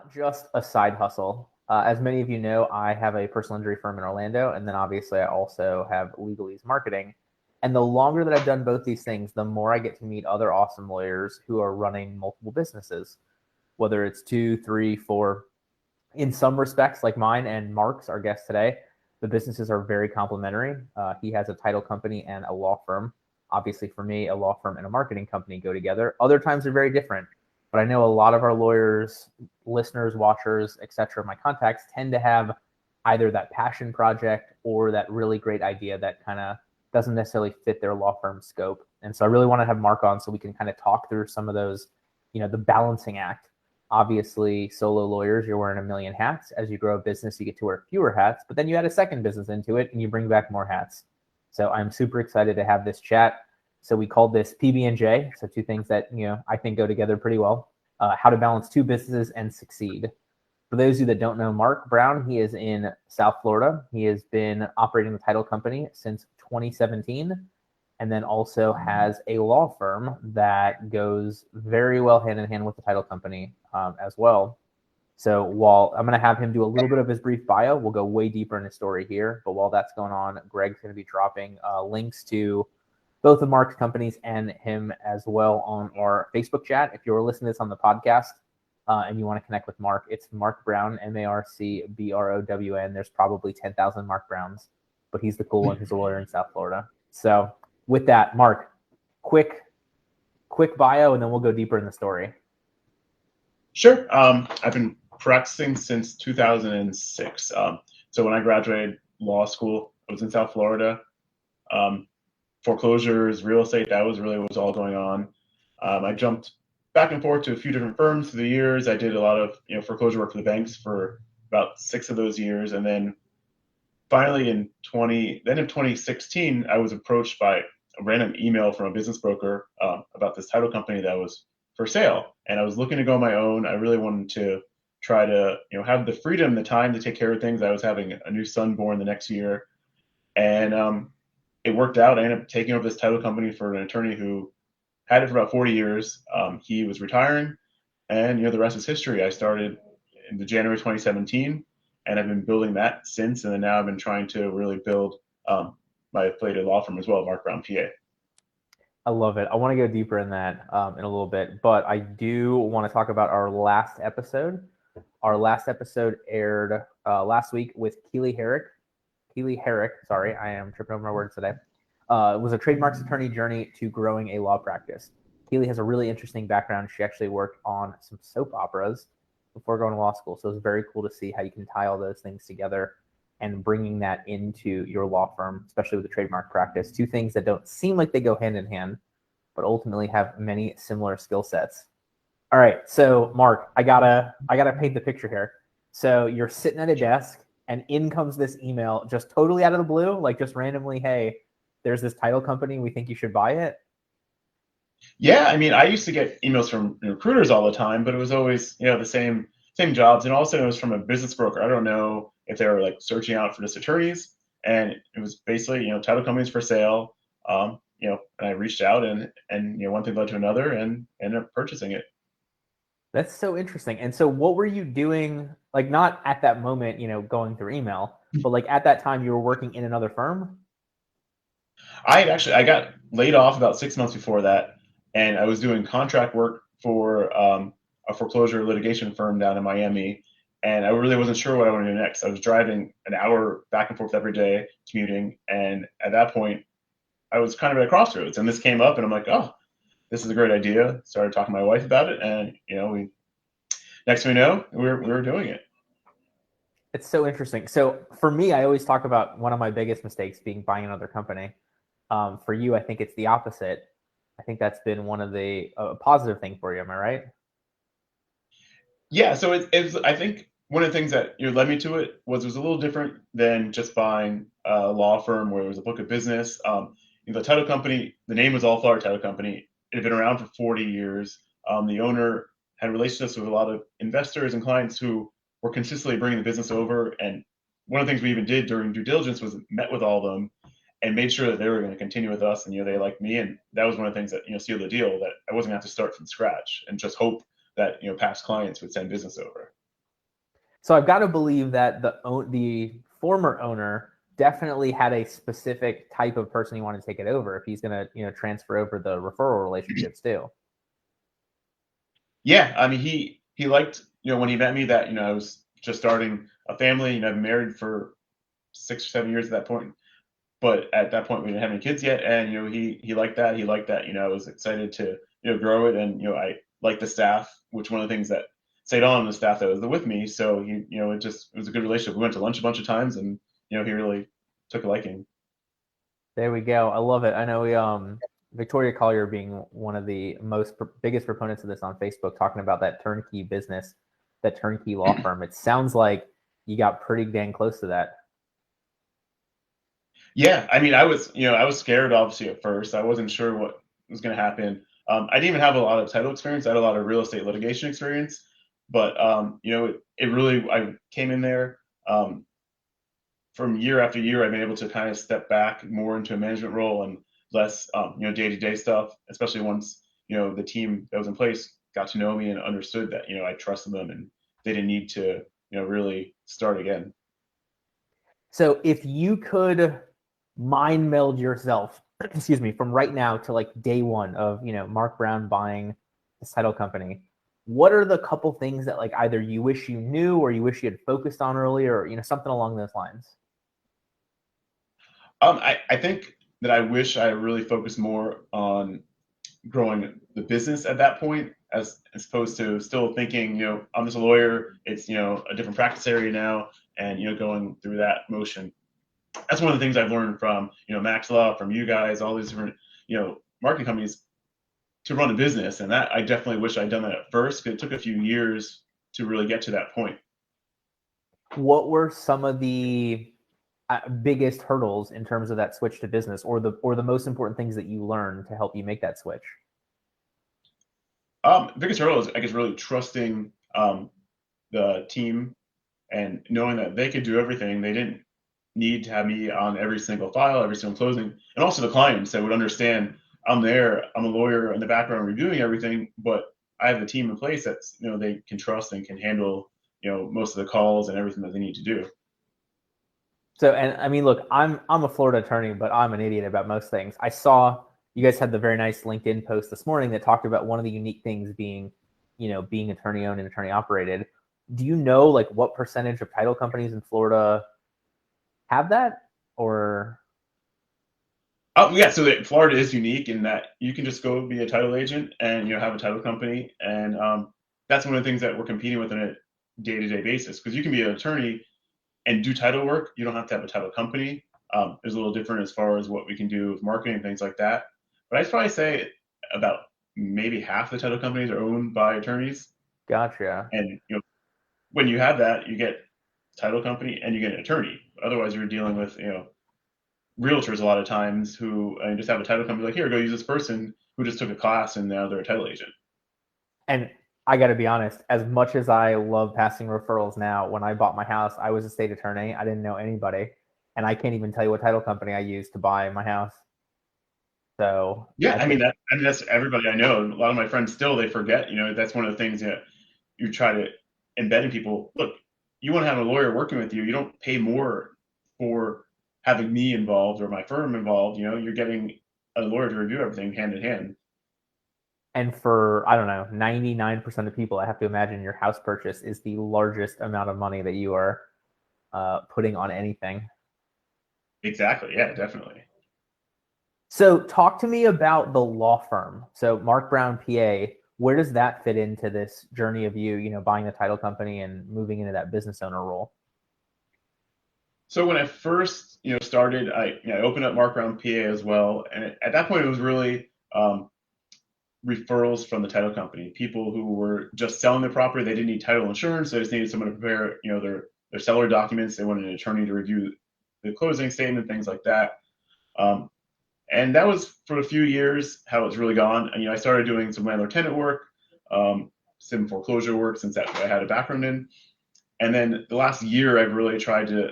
not just a side hustle. As many of you know, I have a personal injury firm in Orlando, and then obviously I also have legalese marketing. And the longer that I've done both these things, the more I get to meet other awesome lawyers who are running multiple businesses, whether it's 2, 3, 4. In some respects, like mine and Marc's, our guest today, the businesses are very complementary. He has a title company and a law firm. Obviously, for me, a law firm and a marketing company go together. Other times they're very different. But I know a lot of our lawyers, listeners, watchers, etc., my contacts tend to have either that passion project or that really great idea that kind of doesn't necessarily fit their law firm scope. And so I really want to have Marc on so we can kind of talk through some of those, the balancing act. Obviously, solo lawyers, you're wearing a million hats. As you grow a business, you get to wear fewer hats, but then you add a second business into it and you bring back more hats. So I'm super excited to have this chat. So we called this PB&J. So two things that, I think go together pretty well. How to balance two businesses and succeed. For those of you that don't know Marc Brown, he is in South Florida. He has been operating the title company since 2017, and then also has a law firm that goes very well hand in hand with the title company as well. So while I'm going to have him do a little bit of his brief bio, we'll go way deeper in his story here. But while that's going on, Greg's going to be dropping links to both of Marc's companies and him as well on our Facebook chat. If you're listening to this on the podcast and you want to connect with Marc, it's Marc Brown, MarcBrown. There's probably 10,000 Marc Browns, but he's the cool one who's a lawyer in South Florida. So with that, Marc, quick bio, and then we'll go deeper in the story. Sure. I've been practicing since 2006. So when I graduated law school, I was in South Florida. Foreclosures, real estate, that was really what was all going on. I jumped back and forth to a few different firms through the years. I did a lot of foreclosure work for the banks for about 6 of those years, and then finally in 2016, I was approached by a random email from a business broker about this title company that was for sale, and I was looking to go on my own. I really wanted to try to have the freedom, the time to take care of things. I was having a new son born the next year, and it worked out. I ended up taking over this title company for an attorney who had it for about 40 years. He was retiring, and the rest is history. I started in the January 2017, and I've been building that since. And then now I've been trying to really build my affiliated law firm as well, Marc Brown, PA. I love it. I want to go deeper in that in a little bit, but I do want to talk about our last episode. Our last episode aired last week with Keely Herrick. Sorry, I am tripping over my words today. It was a trademarks attorney journey to growing a law practice. Keely has a really interesting background. She actually worked on some soap operas before going to law school. So it's very cool to see how you can tie all those things together and bringing that into your law firm, especially with the trademark practice. Two things that don't seem like they go hand in hand, but ultimately have many similar skill sets. All right, so Marc, I gotta paint the picture here. So you're sitting at a desk, and in comes this email just totally out of the blue, like just randomly, hey, there's this title company, we think you should buy it. Yeah, I mean, I used to get emails from recruiters all the time, but it was always, the same jobs. And also it was from a business broker. I don't know if they were like searching out for just attorneys. And it was basically, title companies for sale. And I reached out and one thing led to another and ended up purchasing it. That's so interesting. And so what were you doing, like not at that moment, going through email, but like at that time you were working in another firm? I got laid off about 6 months before that, and I was doing contract work for a foreclosure litigation firm down in Miami, and I really wasn't sure what I wanted to do next. I was driving an hour back and forth every day, commuting, and at that point, I was kind of at a crossroads, and this came up, and I'm like, oh, this is a great idea. Started talking to my wife about it, and we next thing we know, we were doing it. It's so interesting. So for me, I always talk about one of my biggest mistakes being buying another company. For you, I think it's the opposite. I think that's been one of the positive thing for you. Am I right? Yeah. So it's I think one of the things that led me to it was a little different than just buying a law firm where it was a book of business. The title company, the name was All Florida Title Company. It had been around for 40 years. The owner had relationships with a lot of investors and clients who were consistently bringing the business over. And one of the things we even did during due diligence was met with all of them and made sure that they were going to continue with us, and they liked me, and that was one of the things that sealed the deal, that I wasn't going to have to start from scratch and just hope that past clients would send business over. So I've got to believe that the former owner definitely had a specific type of person he wanted to take it over if he's going to transfer over the referral relationships too. Yeah, I mean, he liked, when he met me that, I was just starting a family, I've been married for 6 or 7 years at that point. But at that point, we didn't have any kids yet, and he liked that. He liked that. I was excited to grow it, and I liked the staff, which one of the things that stayed on the staff that was with me. So it was a good relationship. We went to lunch a bunch of times, and he really took a liking. There we go. I love it. I know Victoria Collier being one of the biggest proponents of this on Facebook, talking about that turnkey business, that turnkey law firm. It sounds like you got pretty dang close to that. Yeah, I mean, I was scared obviously at first. I wasn't sure what was going to happen. I didn't even have a lot of title experience. I had a lot of real estate litigation experience, but it really, I came in there. From year after year, I've been able to kind of step back more into a management role and less, day-to-day stuff, especially once, the team that was in place got to know me and understood that, I trusted them and they didn't need to, really start again. So if you could mind meld yourself, excuse me, from right now to like day one of, Marc Brown buying this title company, what are the couple things that like either you wish you knew or you wish you had focused on earlier, or, something along those lines? I think that I wish I really focused more on growing the business at that point, as opposed to still thinking, I'm just a lawyer. It's a different practice area now, and going through that motion. That's one of the things I've learned from Max Law, from you guys, all these different marketing companies to run a business, and that I definitely wish I'd done that at first, because it took a few years to really get to that point. What were some of the biggest hurdles in terms of that switch to business, or the most important things that you learned to help you make that switch? Biggest hurdle is, I guess, really trusting the team and knowing that they could do everything. They didn't need to have me on every single file, every single closing, and also the clients that would understand I'm there. I'm a lawyer in the background reviewing everything, but I have a team in place that's they can trust and can handle most of the calls and everything that they need to do. So, and I mean, look, I'm a Florida attorney, but I'm an idiot about most things. I saw you guys had the very nice LinkedIn post this morning that talked about one of the unique things being, being attorney owned and attorney operated. Do you know like what percentage of title companies in Florida have that, or? Oh yeah, so Florida is unique in that you can just go be a title agent and have a title company, and that's one of the things that we're competing with on a day-to-day basis, because you can be an attorney and do title work. You don't have to have a title company. There's a little different as far as what we can do with marketing and things like that. But I'd probably say about maybe half the title companies are owned by attorneys. Gotcha. And when you have that, you get title company and you get an attorney. Otherwise, you're dealing with realtors a lot of times who just have a title company like, here, go use this person who just took a class and now they're a title agent. And I got to be honest, as much as I love passing referrals now, when I bought my house, I was a state attorney. I didn't know anybody. And I can't even tell you what title company I used to buy my house. So Yeah, I mean that's everybody I know. A lot of my friends still, they forget. That's one of the things that you try to embed in people. Look, you want to have a lawyer working with you. You don't pay more for having me involved or my firm involved. You're getting a lawyer to review everything hand in hand. And for, I don't know, 99% of people, I have to imagine your house purchase is the largest amount of money that you are putting on anything. Exactly. Yeah, definitely. So talk to me about the law firm. So Marc Brown, PA, where does that fit into this journey of you, buying the title company and moving into that business owner role? So when I first, started, I opened up Marc Brown, PA as well, and at that point it was really referrals from the title company, people who were just selling their property. They didn't need title insurance. They just needed someone to prepare, their seller documents. They wanted an attorney to review the closing statement, things like that. And that was for a few years how it's really gone. And I started doing some landlord tenant work, some foreclosure work, since that's what I had a background in. And then the last year, I've really tried to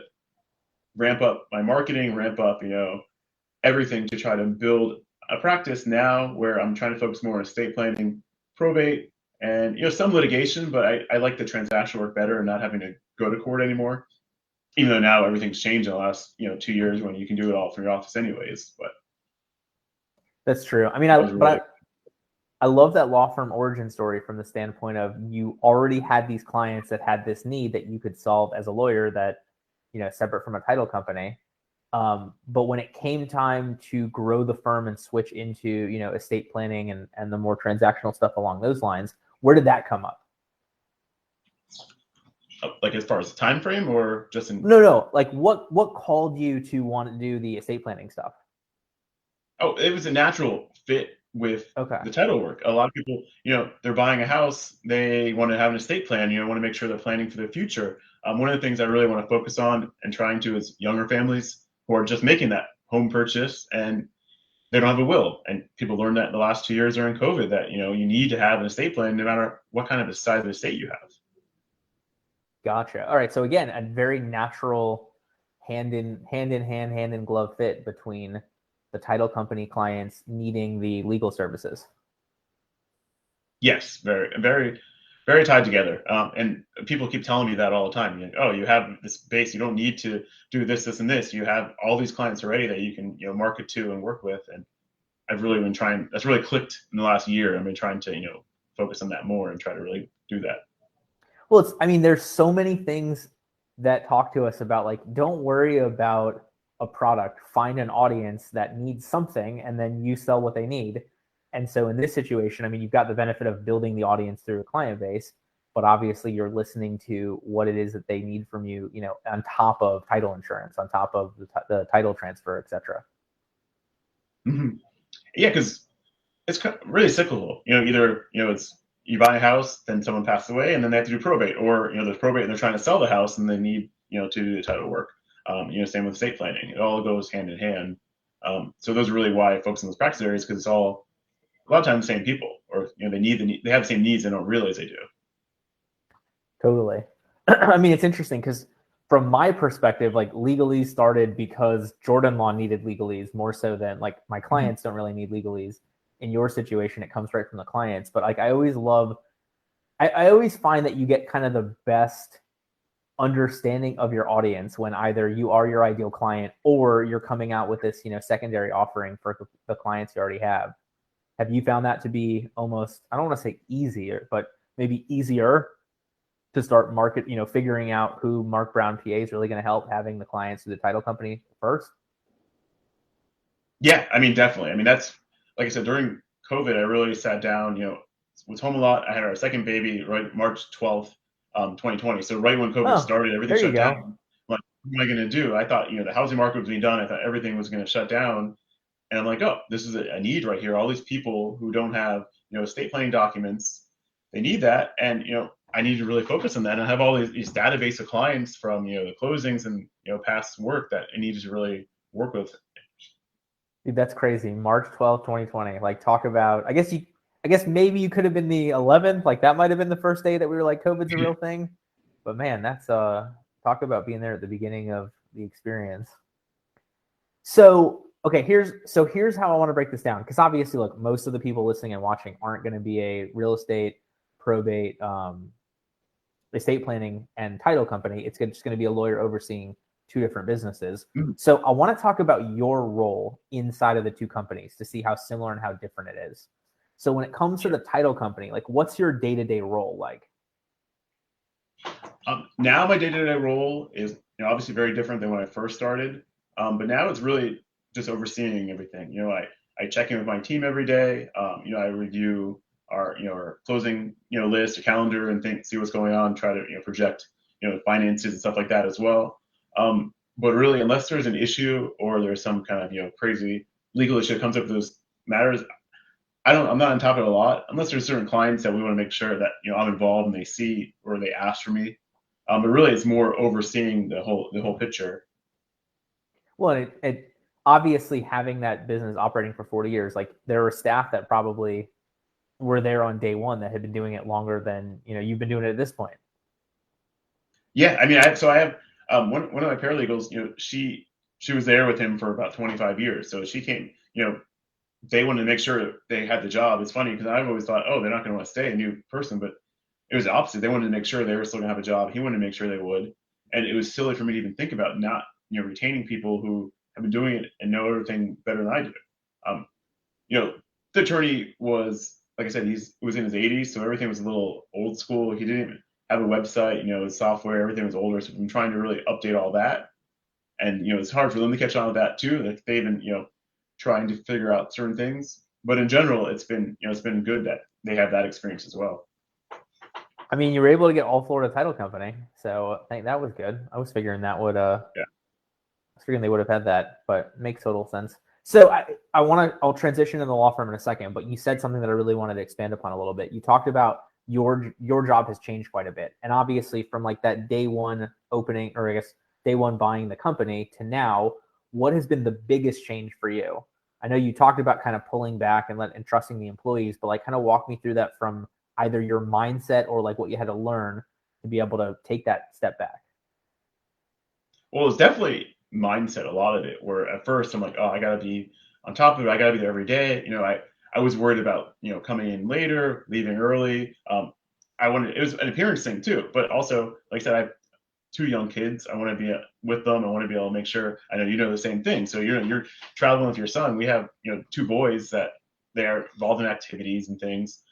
ramp up my marketing, ramp up, everything to try to build a practice now where I'm trying to focus more on estate planning, probate, and some litigation, but I like the transactional work better and not having to go to court anymore. Even though now everything's changed in the last 2 years when you can do it all from your office anyways. But That's true. I mean, I love that law firm origin story from the standpoint of you already had these clients that had this need that you could solve as a lawyer that, separate from a title company. But when it came time to grow the firm and switch into, estate planning and the more transactional stuff along those lines, where did that come up? Like as far as the time frame or just in? No. Like what called you to want to do the estate planning stuff? Oh, it was a natural fit with the title work. A lot of people, they're buying a house, they want to have an estate plan, want to make sure they're planning for the future. One of the things I really want to focus on and trying to is younger families who are just making that home purchase and they don't have a will. And people learned that in the last 2 years during COVID that, you need to have an estate plan no matter what kind of a size of estate you have. Gotcha. All right. So again, a very natural hand in glove fit between the title company clients needing the legal services. Yes, very, very, very tied together. And people keep telling me that all the time. Oh, you have this base. You don't need to do this, this, and this. You have all these clients already that you can, market to and work with. And I've really been trying. That's really clicked in the last year. I've been trying to, focus on that more and try to really do that. Well, there's so many things that talk to us about like, don't worry about a product, find an audience that needs something, and then you sell what they need. And so in this situation, you've got the benefit of building the audience through a client base, but obviously you're listening to what it is that they need from you, on top of title insurance, on top of the title transfer, et cetera. Mm-hmm. Yeah, because it's really cyclical. Either, it's you buy a house, then someone passes away, and then they have to do probate, or there's probate and they're trying to sell the house and they need to do the title work. Same with estate planning. It all goes hand in hand. So those are really why I focus on those practice areas, because it's all a lot of times the same people, or they have the same needs and don't realize they do. Totally. It's interesting because from my perspective, like legalese started because Jordan Law needed legalese more so than like my clients don't really need legalese. In your situation, it comes right from the clients. But like I always find that you get kind of the best understanding of your audience when either you are your ideal client or you're coming out with this, secondary offering for the clients you already have. Have you found that to be almost, I don't want to say easier, but maybe easier to start figuring out who Marc Brown PA is really going to help, having the clients through the title company first? Yeah, definitely. That's, like I said, during COVID, I really sat down, was home a lot. I had our second baby right March 12th, 2020. So right when COVID started, everything shut down. I'm like, what am I going to do? I thought, the housing market was being done. I thought everything was going to shut down. And I'm like, oh, this is a need right here. All these people who don't have, estate planning documents, they need that. And, I need to really focus on that. And I have all these database of clients from, the closings and, past work that I needed to really work with. Dude, that's crazy. March 12th, 2020. Like, talk about, I guess maybe you could have been the 11th. Like, that might have been the first day that we were like, COVID's a real thing. But man, that's talk about being there at the beginning of the experience. So, okay, here's how I want to break this down. Because obviously, look, most of the people listening and watching aren't going to be a real estate, probate, estate planning, and title company. It's just going to be a lawyer overseeing two different businesses. So I want to talk about your role inside of the two companies to see how similar and how different it is. So when it comes to the title company, like what's your day-to-day role like? Now my day-to-day role is obviously very different than when I first started. But now it's really just overseeing everything. I check in with my team every day. I review our closing list, a calendar, and see what's going on. Try to project finances and stuff like that as well. But really, unless there's an issue or there's some kind of crazy legal issue that comes up with those matters, I'm not on top of it a lot. Unless there's certain clients that we want to make sure that I'm involved and they see or they ask for me. But really, it's more overseeing the whole picture. Well, it obviously having that business operating for 40 years, like there were staff that probably were there on day one that had been doing it longer than you've been doing it at this point. Yeah, I have one of my paralegals. She was there with him for about 25 years, so she came. they wanted to make sure they had the job. It's funny because I've always thought, oh, they're not going to want to stay, a new person, but it was the opposite. They wanted to make sure they were still going to have a job. He wanted to make sure they would, and it was silly for me to even think about not, retaining people who have been doing it and know everything better than I do. Um, the attorney was, like I said, was in his 80s, so everything was a little old school. He didn't even have a website, his software, everything was older. So I'm trying to really update all that, and it's hard for them to catch on with that too. Like they've been, trying to figure out certain things. But in general, it's been good that they have that experience as well. I mean, you were able to get all Florida title company, so I think that was good. I was figuring that would I was figuring they would have had that, but it makes total sense. So I'll transition in the law firm in a second, but you said something that I really wanted to expand upon a little bit. You talked about your job has changed quite a bit. And obviously from like that day one opening, or I guess day one buying the company to now, what has been the biggest change for you? I know you talked about kind of pulling back and trusting the employees, but like kind of walk me through that from either your mindset or like what you had to learn to be able to take that step back. Well, it's definitely mindset, a lot of it, where at first I'm like, oh, I gotta be on top of it, I gotta be there every day. I was worried about, coming in later, leaving early. It was an appearance thing too, but also, like I said, I have two young kids. I want to be with them. I want to be able to make sure. I know you know the same thing. So you're traveling with your son. We have two boys that they are involved in activities and things.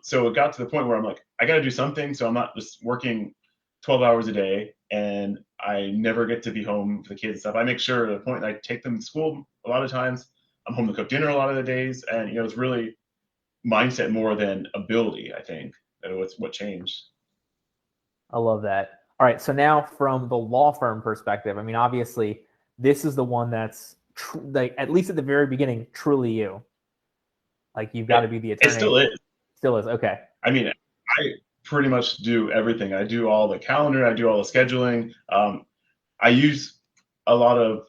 So it got to the point where I'm like, I got to do something. So I'm not just working 12 hours a day and I never get to be home for the kids and stuff. I make sure at the point I take them to school a lot of times. I'm home to cook dinner a lot of the days, and it's really mindset more than ability. I think that was what changed. I love that. All right, so now from the law firm perspective, I mean, obviously, this is the one that's like at least at the very beginning, truly you. Like you've got to be the attorney. It still is. Still is. Okay. I mean, I pretty much do everything. I do all the calendar. I do all the scheduling. I use a lot of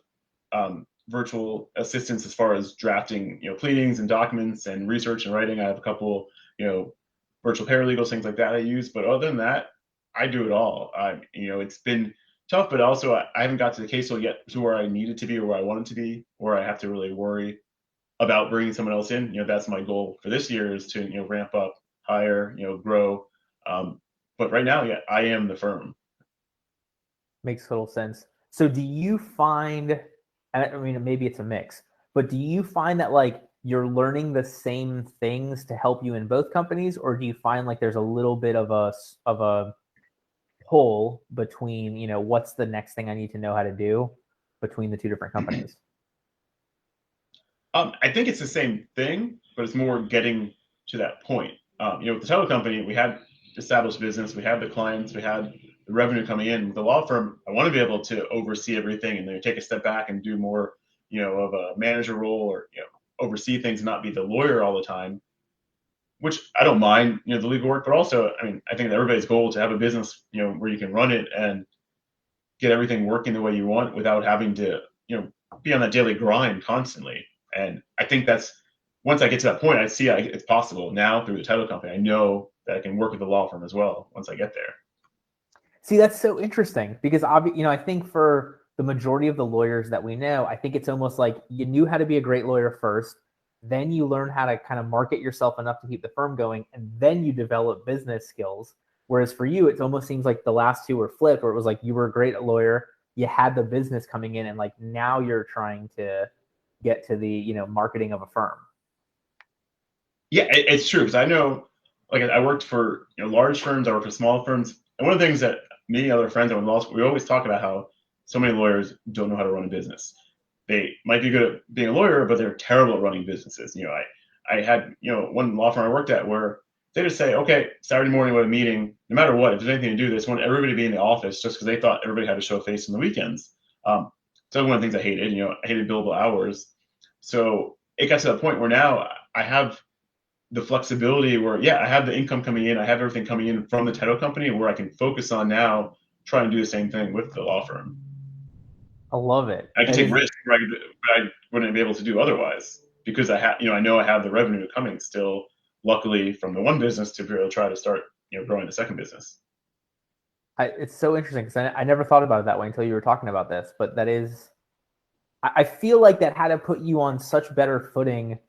virtual assistants as far as drafting, pleadings and documents and research and writing. I have a couple, virtual paralegals, things like that I use. But other than that, I do it all. It's been tough, but also I haven't got to the case yet to where I needed to be or where I wanted to be, where I have to really worry about bringing someone else in. That's my goal for this year, is to ramp up, hire, grow. But right now, I am the firm. Makes total sense. So do you find, I mean, maybe it's a mix, but do you find that like you're learning the same things to help you in both companies, or do you find like there's a little bit of a pull between, what's the next thing I need to know how to do between the two different companies? I think it's the same thing, but it's more getting to that point. With the title company, we had established business, we had the clients, we had the revenue coming in. With the law firm, I want to be able to oversee everything and then take a step back and do more, of a manager role, or oversee things and not be the lawyer all the time. Which I don't mind, the legal work, but also, I mean, I think that everybody's goal to have a business, where you can run it and get everything working the way you want without having to, be on that daily grind constantly. And I think that's, once I get to that point, I see it's possible now through the title company. I know that I can work with the law firm as well once I get there. See, that's so interesting because I think for the majority of the lawyers that we know, I think it's almost like you knew how to be a great lawyer first, then you learn how to kind of market yourself enough to keep the firm going, and then you develop business skills. Whereas for you, it almost seems like the last two were flipped, where it was like you were a great lawyer, you had the business coming in, and like now you're trying to get to the marketing of a firm. Yeah, it's true, because I know, like, I worked for large firms, I worked for small firms, and one of the things that me and other friends in law school, we always talk about how so many lawyers don't know how to run a business. They might be good at being a lawyer, but they're terrible at running businesses. I had one law firm I worked at where they just say, okay, Saturday morning we have a meeting, no matter what, if there's anything to do, they just want everybody to be in the office just because they thought everybody had to show face on the weekends. So one of the things I hated, I hated billable hours. So it got to the point where now I have the flexibility where, I have the income coming in, I have everything coming in from the title company, where I can focus on now trying to do the same thing with the law firm. I love it. I can take risks but I wouldn't be able to do otherwise, because I know I have the revenue coming still, luckily, from the one business to be able to try to start growing the second business. It's so interesting because I never thought about it that way until you were talking about this, but that is, I feel like that had to put you on such better footing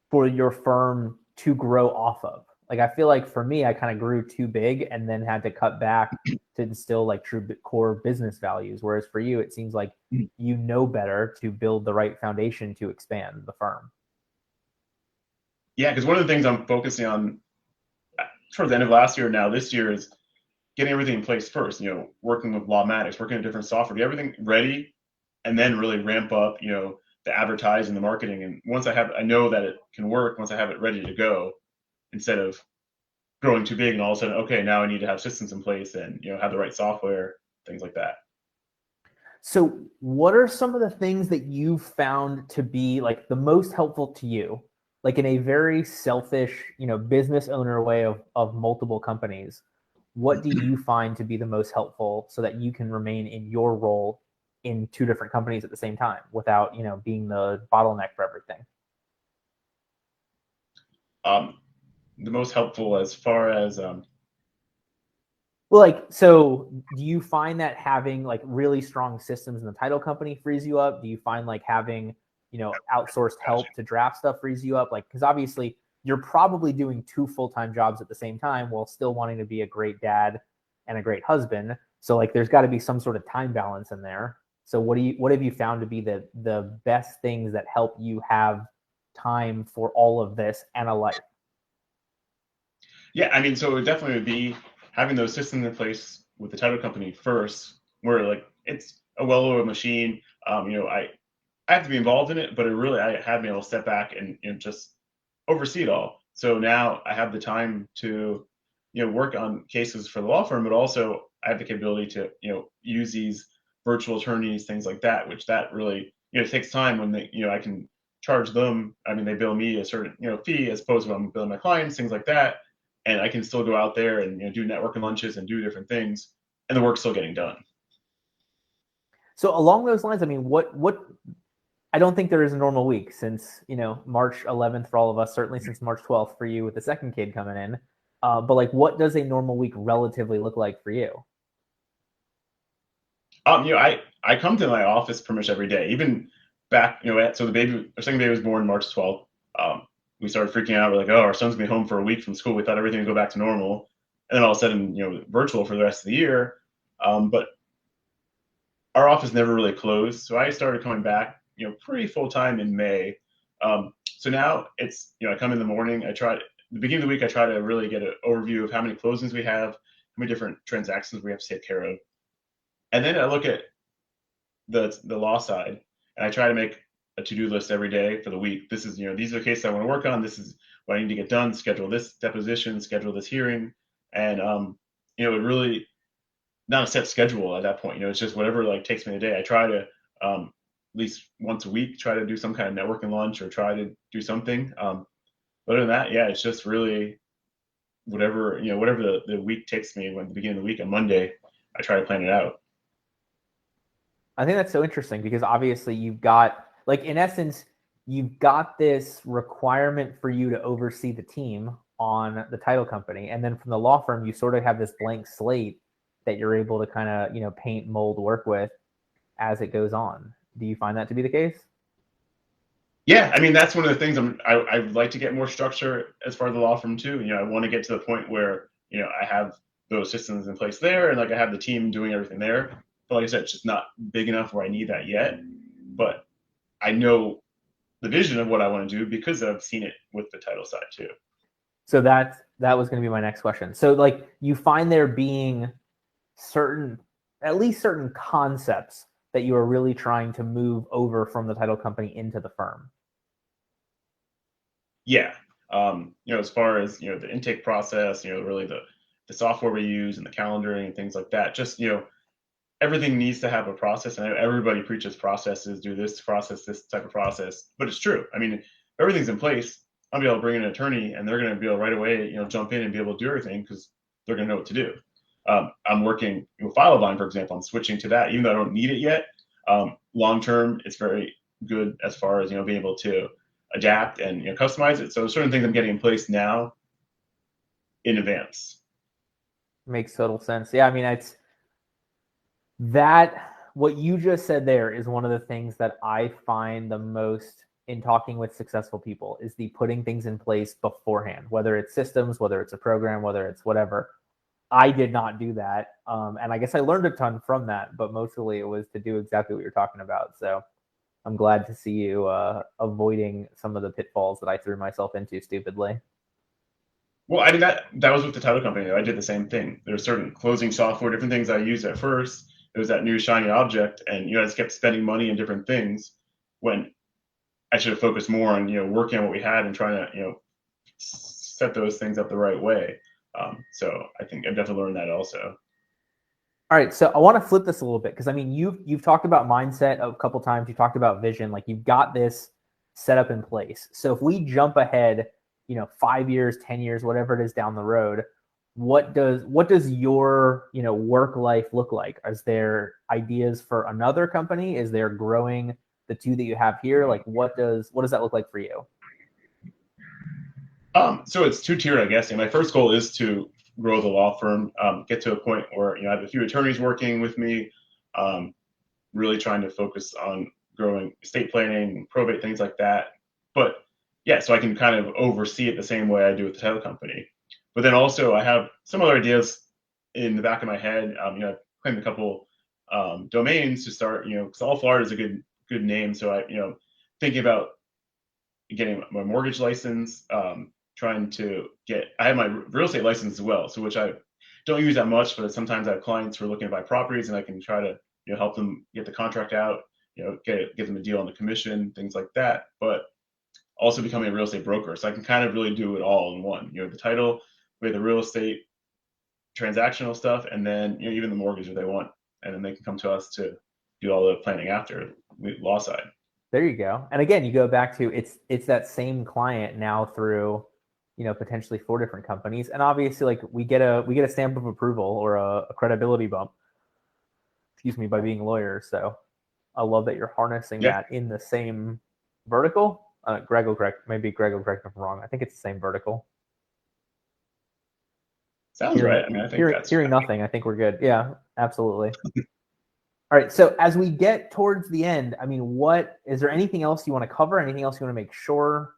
for your firm to grow off of? Like, I feel like for me, I kind of grew too big and then had to cut back to instill like true core business values. Whereas for you, it seems like you know better to build the right foundation to expand the firm. Yeah, because one of the things I'm focusing on towards the end of last year, now this year, is getting everything in place first. Working with Lawmatics, working with different software, get everything ready, and then really ramp up. The advertising, the marketing, and once I know that it can work. Once I have it ready to go, instead of growing too big and all of a sudden, okay, now I need to have systems in place and have the right software, things like that. So what are some of the things that you've found to be like the most helpful to you, like in a very selfish, business owner way of multiple companies? What do you find to be the most helpful so that you can remain in your role in two different companies at the same time without, being the bottleneck for everything? The most helpful as far as Well, so do you find that having like really strong systems in the title company frees you up? Do you find like having, outsourced help to draft stuff frees you up? Like, because obviously you're probably doing two full-time jobs at the same time while still wanting to be a great dad and a great husband. So like, there's got to be some sort of time balance in there. So what have you found to be the best things that help you have time for all of this and a life? Yeah, I mean, so it definitely would be having those systems in place with the title company first, where like it's a well-oiled machine. I have to be involved in it, but I have been able to step back and just oversee it all. So now I have the time to work on cases for the law firm, but also I have the capability to use these virtual attorneys, things like that, which that really takes time when I can charge them. I mean, they bill me a certain fee as opposed to when I'm billing my clients, things like that, and I can still go out there and do networking lunches and do different things, and the work's still getting done. So along those lines, I mean, what I don't think there is a normal week since, March 11th for all of us, certainly since March 12th for you with the second kid coming in. But like, what does a normal week relatively look like for you? I come to my office pretty much every day, even back, so our second baby was born March 12th. We started freaking out. We're like, oh, our son's gonna be home for a week from school. We thought everything would go back to normal, and then all of a sudden, virtual for the rest of the year. But our office never really closed, so I started coming back, pretty full time in May. So now it's, I come in the morning. The beginning of the week, I try to really get an overview of how many closings we have, how many different transactions we have to take care of, and then I look at the law side, and I try to make a to-do list every day for the week. This is, these are the cases I want to work on. This is what I need to get done. Schedule this deposition, schedule this hearing, and it really not a set schedule at that point. It's just whatever like takes me a day. I try to at least once a week try to do some kind of networking lunch or try to do something. Other than that, yeah, it's just really whatever the week takes me. When the beginning of the week on Monday, I try to plan it out. I think that's so interesting because obviously you've got, like, in essence, you've got this requirement for you to oversee the team on the title company. And then from the law firm, you sort of have this blank slate that you're able to kind of, paint, mold, work with as it goes on. Do you find that to be the case? Yeah, I mean that's one of the things I'd like to get more structure as far as the law firm too. I want to get to the point where I have those systems in place there, and like I have the team doing everything there. But like I said, it's just not big enough where I need that yet. But I know the vision of what I want to do because I've seen it with the title side too. So that was going to be my next question. So like you find there being at least certain concepts that you are really trying to move over from the title company into the firm. Yeah. As far as, the intake process, really the software we use and the calendaring and things like that, just, everything needs to have a process. And everybody preaches processes, do this process, this type of process, but it's true. I mean, if everything's in place, I'll be able to bring in an attorney and they're going to be able right away, jump in and be able to do everything because they're going to know what to do. I'm working with FileVine, for example. I'm switching to that, even though I don't need it yet. Long term, it's very good as far as being able to adapt and customize it. So certain things I'm getting in place now in advance. Makes total sense. Yeah, I mean, it's that what you just said there is one of the things that I find the most in talking with successful people is the putting things in place beforehand, whether it's systems, whether it's a program, whether it's whatever. I did not do that. And I guess I learned a ton from that, but mostly it was to do exactly what you're talking about. So I'm glad to see you avoiding some of the pitfalls that I threw myself into stupidly. Well, I mean that was with the title company. I did the same thing. There's certain closing software, different things I used at first. It was that new shiny object, and I just kept spending money on different things when I should have focused more on working on what we had and trying to set those things up the right way. So I think I've definitely learned that also. All right, so I want to flip this a little bit because I mean you've talked about mindset a couple times. You talked about vision, like you've got this set up in place. So if we jump ahead, 5 years, 10 years, whatever it is down the road, what does your work life look like? Is there ideas for another company? Is there growing the two that you have here? Like what does that look like for you? So it's two-tiered, I guess. And my first goal is to grow the law firm, get to a point where I have a few attorneys working with me, really trying to focus on growing estate planning, probate, things like that. But yeah, so I can kind of oversee it the same way I do with the title company. But then also I have some other ideas in the back of my head. I've claimed a couple domains to start. Because All Florida is a good name. So I thinking about getting my mortgage license. Trying to I have my real estate license as well, so which I don't use that much, but sometimes I have clients who are looking to buy properties, and I can try to help them get the contract out, get them a deal on the commission, things like that. But also becoming a real estate broker, so I can kind of really do it all in one. The title, with the real estate transactional stuff, and then even the mortgage if they want, and then they can come to us to do all the planning after the law side. There you go. And again, you go back to it's that same client now through potentially 4 different companies, and obviously like we get a stamp of approval or a credibility bump, by being lawyers. So I love that you're harnessing that in the same vertical. Greg will correct me if I'm wrong. I think it's the same vertical. Sounds right. I mean, I think hearing nothing, I think we're good. Yeah, absolutely. All right, so as we get towards the end, I mean, is there anything else you want to cover? Anything else you want to make sure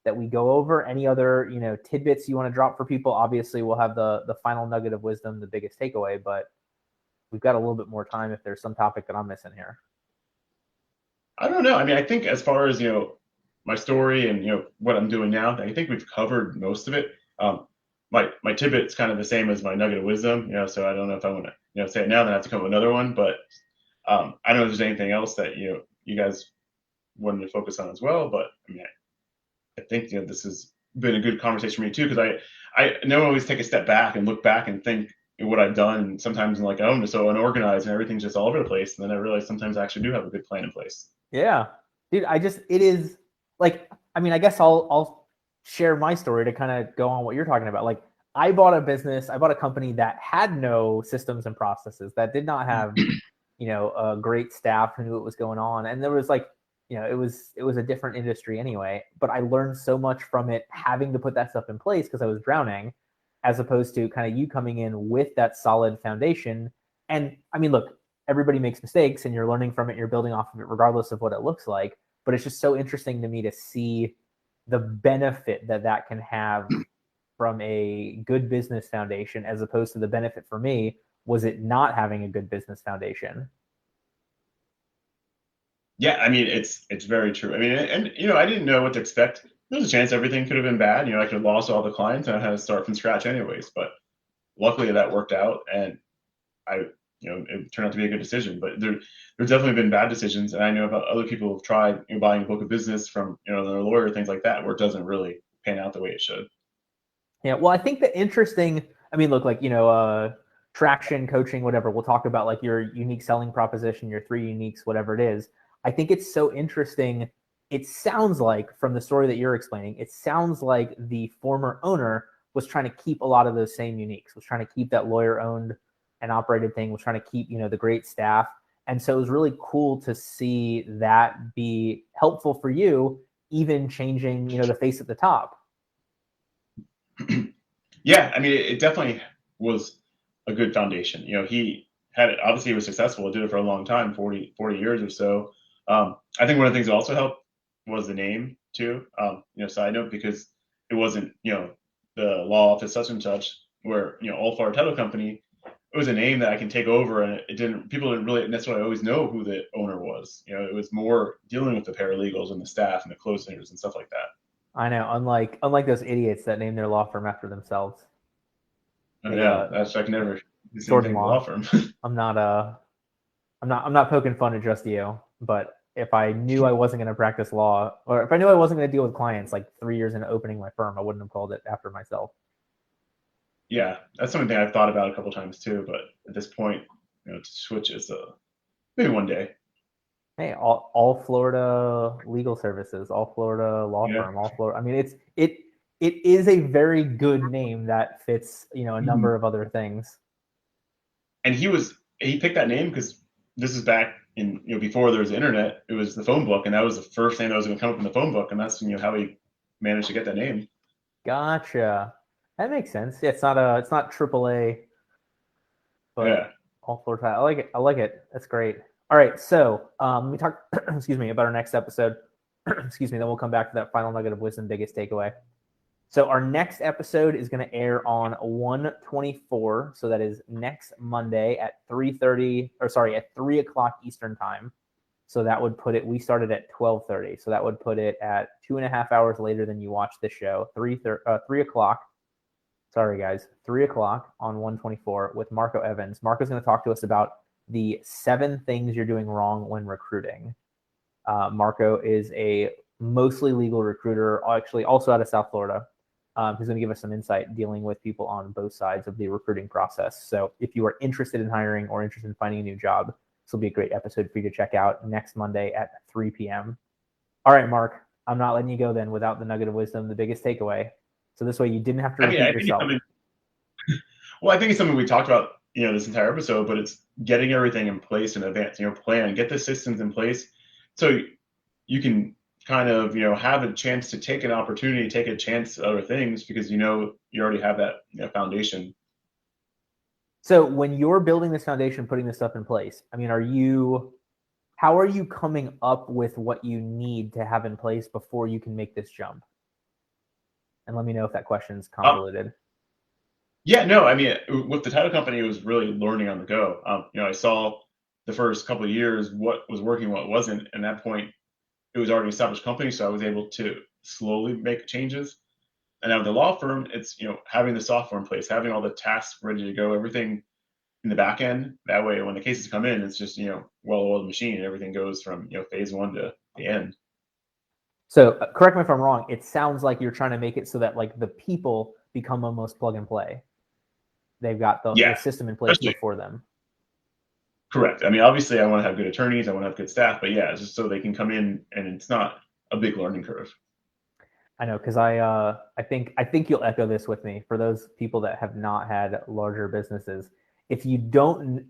that we go over? Any other, tidbits you want to drop for people? Obviously, we'll have the final nugget of wisdom, the biggest takeaway, but we've got a little bit more time if there's some topic that I'm missing here. I don't know. I mean, I think as far as, my story and, what I'm doing now, I think we've covered most of it. My tidbit's kind of the same as my nugget of wisdom, so I don't know if I want to, say it now, then I have to come up with another one, but I don't know if there's anything else that, you guys wanted to focus on as well, but I mean, I think, this has been a good conversation for me too, because I never always take a step back and look back and think what I've done. And sometimes I'm like, oh, I'm just so unorganized and everything's just all over the place. And then I realize sometimes I actually do have a good plan in place. Yeah, dude, it is like, I mean, I guess I'll share my story to kind of go on what you're talking about. Like I bought a company that had no systems and processes, that did not have, a great staff who knew what was going on. And there was like, it was a different industry anyway, but I learned so much from it having to put that stuff in place because I was drowning, as opposed to kind of you coming in with that solid foundation. And I mean, look, everybody makes mistakes and you're learning from it, you're building off of it regardless of what it looks like. But it's just so interesting to me to see the benefit that can have from a good business foundation, as opposed to the benefit for me was it not having a good business foundation. Yeah, I mean, it's very true. I mean, and I didn't know what to expect. There's a chance everything could have been bad. I could have lost all the clients and I had to start from scratch anyways. But luckily that worked out, and it turned out to be a good decision. But there's definitely been bad decisions, and I know about other people who've tried buying a book of business from their lawyer, things like that, where it doesn't really pan out the way it should. Yeah, well, I think the interesting, I mean, look, like traction, coaching, whatever. We'll talk about like your unique selling proposition, your 3 uniques, whatever it is. I think it's so interesting. It sounds like from the story that you're explaining, it sounds like the former owner was trying to keep a lot of those same uniques, was trying to keep that lawyer owned and operated thing, was trying to keep, the great staff. And so it was really cool to see that be helpful for you, even changing, the face at the top. Yeah, I mean, it definitely was a good foundation. He had it, obviously he was successful, did it for a long time, 40 years or so. I think one of the things that also helped was the name too. Side note, because it wasn't, the law office such and such, where, All Florida Title Company, it was a name that I can take over, and people didn't really necessarily always know who the owner was. It was more dealing with the paralegals and the staff and the close signers and stuff like that. I know, unlike those idiots that name their law firm after themselves. That's, I can never do the same Jordan thing with Law. law firm. I'm not poking fun at just you, but if I knew I wasn't going to practice law, or if I knew I wasn't going to deal with clients like 3 years into opening my firm, I wouldn't have called it after myself. Yeah, that's something I've thought about a couple times too, but at this point, to switch is maybe one day. Hey, all Florida legal services, all Florida law firm, all Florida. I mean, it is a very good name that fits, a number of other things. And he picked that name because this is back in, before there was the internet. It was the phone book, and that was the first thing that was going to come up in the phone book, and that's how he managed to get that name. Gotcha. That makes sense. Yeah, it's not AAA, but yeah. all Florida. I like it. That's great. All right, so let me talk. Excuse me, about our next episode. Excuse me. Then we'll come back to that final nugget of wisdom, biggest takeaway. So our next episode is going to air on 1/24. So that is next Monday at 3:30, or sorry, at 3 o'clock Eastern time. So that would put it. We started at 12:30. So that would put it at 2.5 hours later than you watched the show. 3 o'clock. Sorry, guys. 3 o'clock on 1/24 with Marco Evans. Marco's going to talk to us about the 7 things you're doing wrong when recruiting. Marco is a mostly legal recruiter, actually also out of South Florida. He's going to give us some insight dealing with people on both sides of the recruiting process. So if you are interested in hiring or interested in finding a new job, this will be a great episode for you to check out next Monday at 3 p.m. All right, Marc, I'm not letting you go then without the nugget of wisdom, the biggest takeaway. So this way you didn't have to repeat yourself. Well, I think it's something we talked about, this entire episode, but it's getting everything in place in advance, plan, get the systems in place so you can kind of, have a chance to take an opportunity, take a chance at other things because, you already have that foundation. So when you're building this foundation, putting this stuff in place, I mean, how are you coming up with what you need to have in place before you can make this jump? And let me know if that question's convoluted. Yeah, no, I mean, with the title company, it was really learning on the go. I saw the first couple of years what was working, what wasn't. And at that point, it was already an established company, so I was able to slowly make changes. And now with the law firm, it's, having the software in place, having all the tasks ready to go, everything in the back end. That way, when the cases come in, it's just, well-oiled machine. Everything goes from, phase 1 to the end. So correct me if I'm wrong. It sounds like you're trying to make it so that like the people become almost plug and play. They've got the system in place before them. Correct. I mean, obviously, I want to have good attorneys. I want to have good staff. But yeah, just so they can come in and it's not a big learning curve. I know, because I think you'll echo this with me. For those people that have not had larger businesses, if you don't,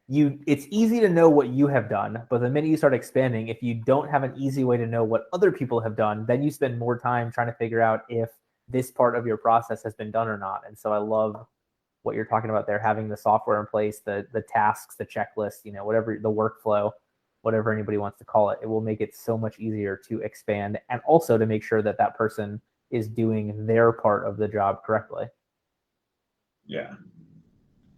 it's easy to know what you have done, but the minute you start expanding, if you don't have an easy way to know what other people have done, then you spend more time trying to figure out if this part of your process has been done or not. And so I love what you're talking about there, having the software in place, the tasks, the checklist, whatever, the workflow, whatever anybody wants to call it. It will make it so much easier to expand and also to make sure that that person is doing their part of the job correctly. Yeah,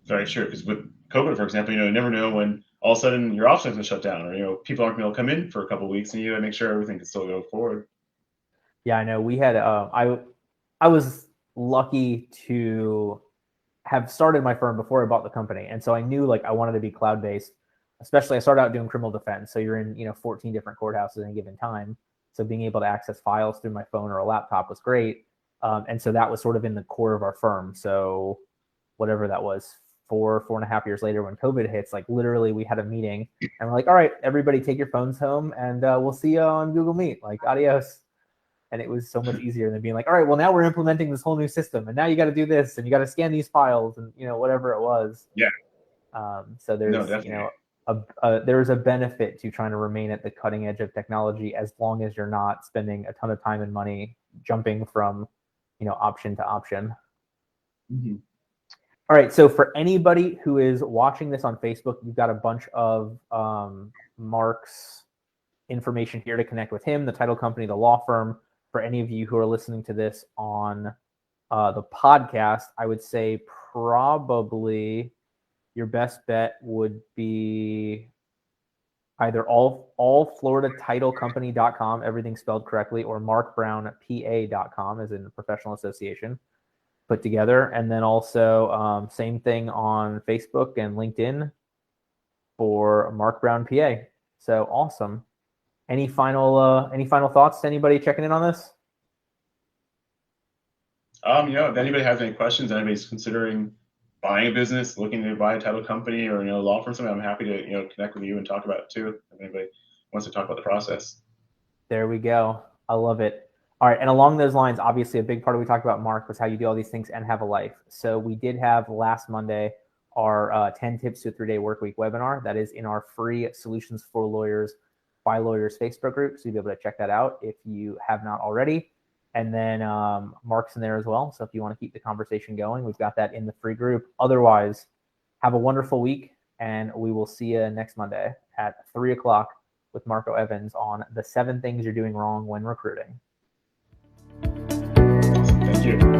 very true. Because with COVID, for example, you never know when all of a sudden your office is going to shut down, or people aren't going to come in for a couple of weeks, and you got to make sure everything can still go forward. Yeah, I know. We had I was lucky to have started my firm before I bought the company, and so I knew like I wanted to be cloud-based. Especially, I started out doing criminal defense, so you're in 14 different courthouses at any given time. So being able to access files through my phone or a laptop was great, and so that was sort of in the core of our firm. So whatever that was, 4.5 years later when COVID hits, like literally we had a meeting and we're like, all right, everybody take your phones home and we'll see you on Google Meet, like adios. And it was so much easier than being like, all right, well now we're implementing this whole new system and now you got to do this and you got to scan these files and whatever it was. Yeah. So there's there's a benefit to trying to remain at the cutting edge of technology as long as you're not spending a ton of time and money jumping from option to option. Mm-hmm. All right, so for anybody who is watching this on Facebook, you've got a bunch of Marc's information here to connect with him, the title company, the law firm. For any of you who are listening to this on the podcast, I would say probably your best bet would be either allfloridatitlecompany.com, everything spelled correctly, or marcbrownpa.com, as in the professional association put together. And then also same thing on Facebook and LinkedIn for Marc Brown PA. So awesome. Any final thoughts to anybody checking in on this? If anybody has any questions, anybody's considering buying a business, looking to buy a title company or law firm, something, I'm happy to connect with you and talk about it too. If anybody wants to talk about the process. There we go. I love it. All right, and along those lines, obviously a big part of what we talked about, Marc, was how you do all these things and have a life. So we did have last Monday our 10 Tips to a 3-Day Workweek webinar. That is in our free Solutions for Lawyers by Lawyers Facebook group. So you'll be able to check that out if you have not already. And then Marc's in there as well. So if you want to keep the conversation going, we've got that in the free group. Otherwise, have a wonderful week, and we will see you next Monday at 3 o'clock with Marco Evans on the 7 things you're doing wrong when recruiting. Thank you.